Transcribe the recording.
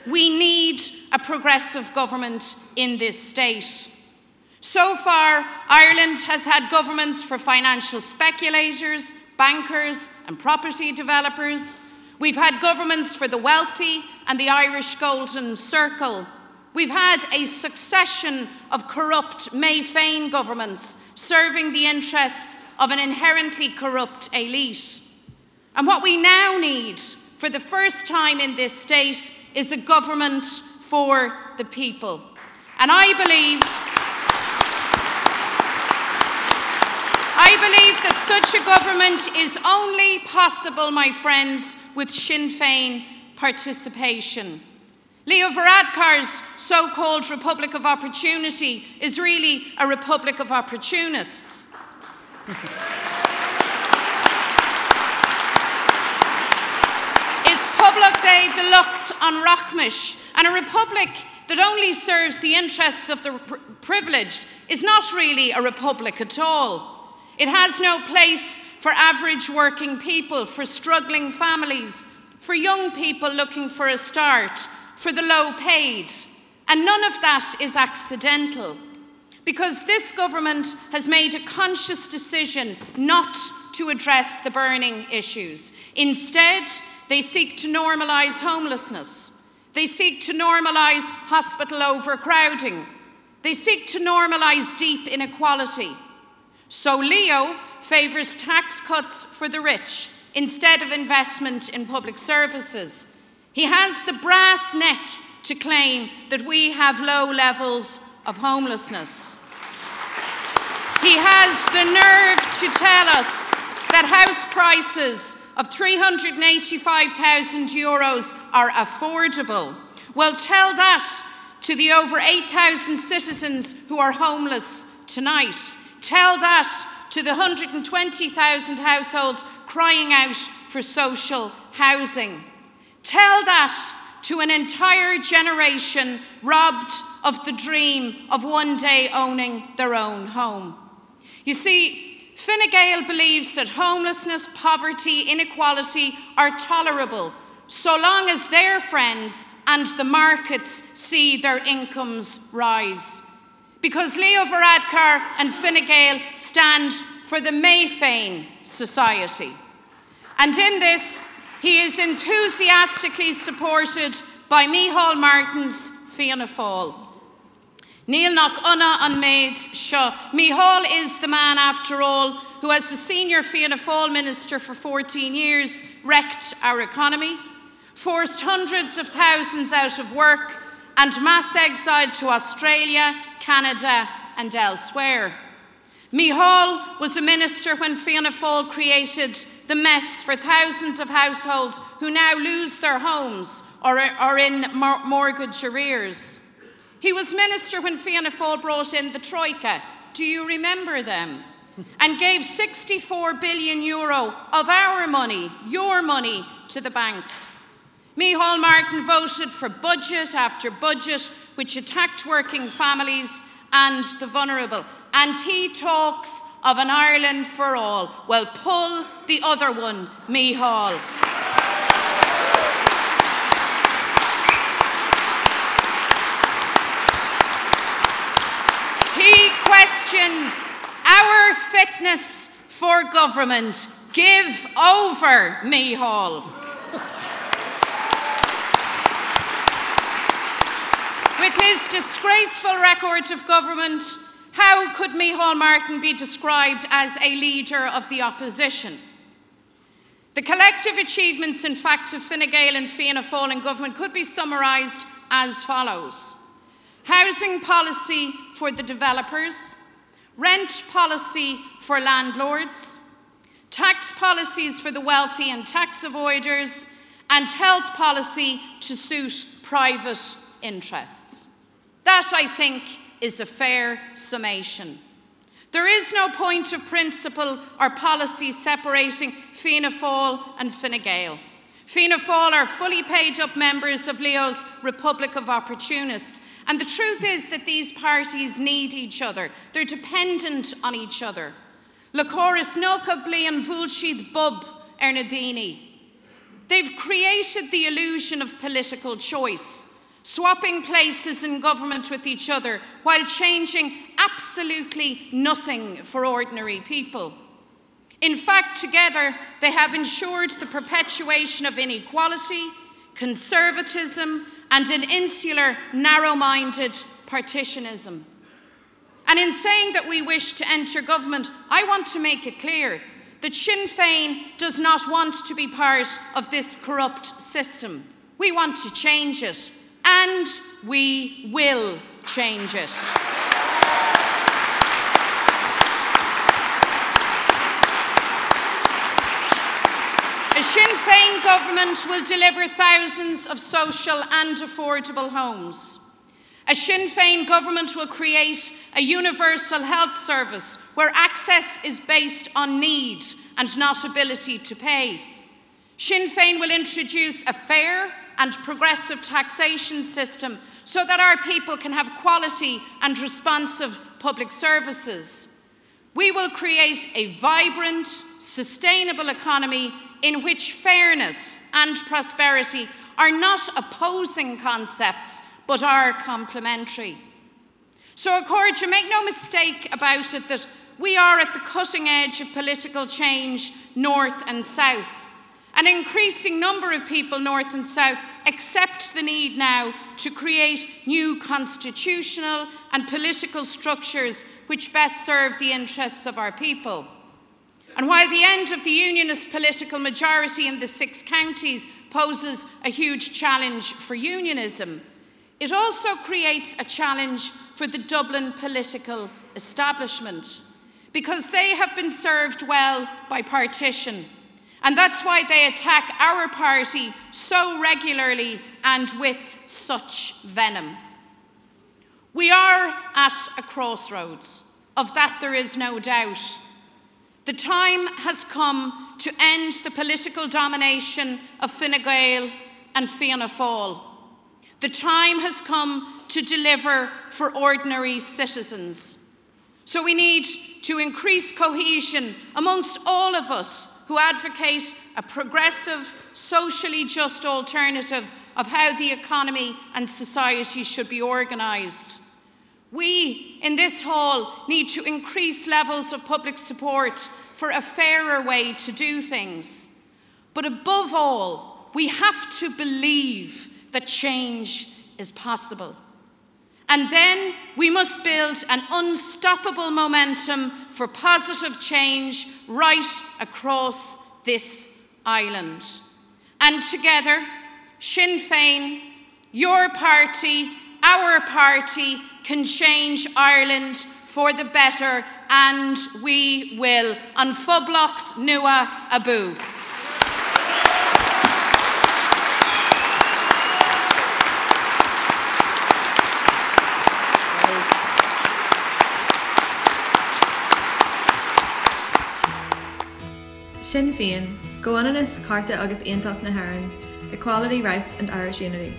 We need a progressive government in this state. So far, Ireland has had governments for financial speculators, bankers and property developers. We've had governments for the wealthy and the Irish Golden Circle. We've had a succession of corrupt Sinn Féin governments serving the interests of an inherently corrupt elite. And what we now need, for the first time in this state, is a government for the people. And I believe that such a government is only possible, my friends, with Sinn Féin participation. Leo Varadkar's so-called Republic of Opportunity is really a republic of opportunists. Is Poblacht de Lucht an Rachmish, and a republic that only serves the interests of the privileged is not really a republic at all. It has no place for average working people, for struggling families, for young people looking for a start, for the low paid. And none of that is accidental, because this government has made a conscious decision not to address the burning issues. Instead, they seek to normalise homelessness. They seek to normalise hospital overcrowding. They seek to normalise deep inequality. So Leo favours tax cuts for the rich instead of investment in public services. He has the brass neck to claim that we have low levels of homelessness. He has the nerve to tell us that house prices of €385,000 are affordable. Well, tell that to the over 8,000 citizens who are homeless tonight. Tell that to the 120,000 households crying out for social housing. Tell that to an entire generation robbed of the dream of one day owning their own home. You see, Fine Gael believes that homelessness, poverty, inequality are tolerable so long as their friends and the markets see their incomes rise. Because Leo Varadkar and Fine Gael stand for the Sinn Féin society. And in this, he is enthusiastically supported by Micheál Martin's Fianna Fáil. Níl nach Anna an Maid Seo. Micheál is the man, after all, who, as the senior Fianna Fáil minister for 14 years, wrecked our economy, forced hundreds of thousands out of work, and mass exiled to Australia, Canada, and elsewhere. Micheál was a minister when Fianna Fáil created the mess for thousands of households who now lose their homes or are in mortgage arrears. He was minister when Fianna Fáil brought in the Troika. Do you remember them? And gave €64 billion of our money, your money, to the banks. Micheál Martin voted for budget after budget which attacked working families and the vulnerable. And he talks of an Ireland for all. Well, pull the other one, Micheál. He questions our fitness for government. Give over, Micheál. With his disgraceful record of government, how could Micheál Martin be described as a leader of the opposition? The collective achievements, in fact, of Fine Gael and Fianna Fáil in government could be summarised as follows. Housing policy for the developers, rent policy for landlords, tax policies for the wealthy and tax avoiders, and health policy to suit private interests. That, I think, is a fair summation. There is no point of principle or policy separating Fianna Fáil and Fine Gael. Fianna Fáil are fully paid up members of Leo's Republic of Opportunists. And the truth is that these parties need each other. They're dependent on each other. Le choras nócha bliain bhúil siad bub ar na daoine. They've created the illusion of political choice, swapping places in government with each other while changing absolutely nothing for ordinary people. In fact, together, they have ensured the perpetuation of inequality, conservatism, and an insular, narrow-minded partitionism. And in saying that we wish to enter government, I want to make it clear that Sinn Féin does not want to be part of this corrupt system. We want to change it, and we will change it. A Sinn Féin government will deliver thousands of social and affordable homes. A Sinn Féin government will create a universal health service where access is based on need and not ability to pay. Sinn Féin will introduce a fair and progressive taxation system so that our people can have quality and responsive public services. We will create a vibrant, sustainable economy in which fairness and prosperity are not opposing concepts, but are complementary. So, Accordia, make no mistake about it that we are at the cutting edge of political change, north and south. An increasing number of people, north and south, accept the need now to create new constitutional and political structures which best serve the interests of our people. And while the end of the unionist political majority in the 6 counties poses a huge challenge for unionism, it also creates a challenge for the Dublin political establishment, because they have been served well by partition. And that's why they attack our party so regularly and with such venom. We are at a crossroads, of that there is no doubt. The time has come to end the political domination of Fine Gael and Fianna Fáil. The time has come to deliver for ordinary citizens. So we need to increase cohesion amongst all of us who advocate a progressive, socially just alternative of how the economy and society should be organised. We, in this hall, need to increase levels of public support for a fairer way to do things. But above all, we have to believe that change is possible. And then we must build an unstoppable momentum for positive change right across this island. And together, Sinn Féin, your party, our party, can change Ireland for the better, and we will. An Phoblacht Nua Abu. Sinn Féin, go on is Carta agus Aontas na HÉireann, equality, rights and Irish unity.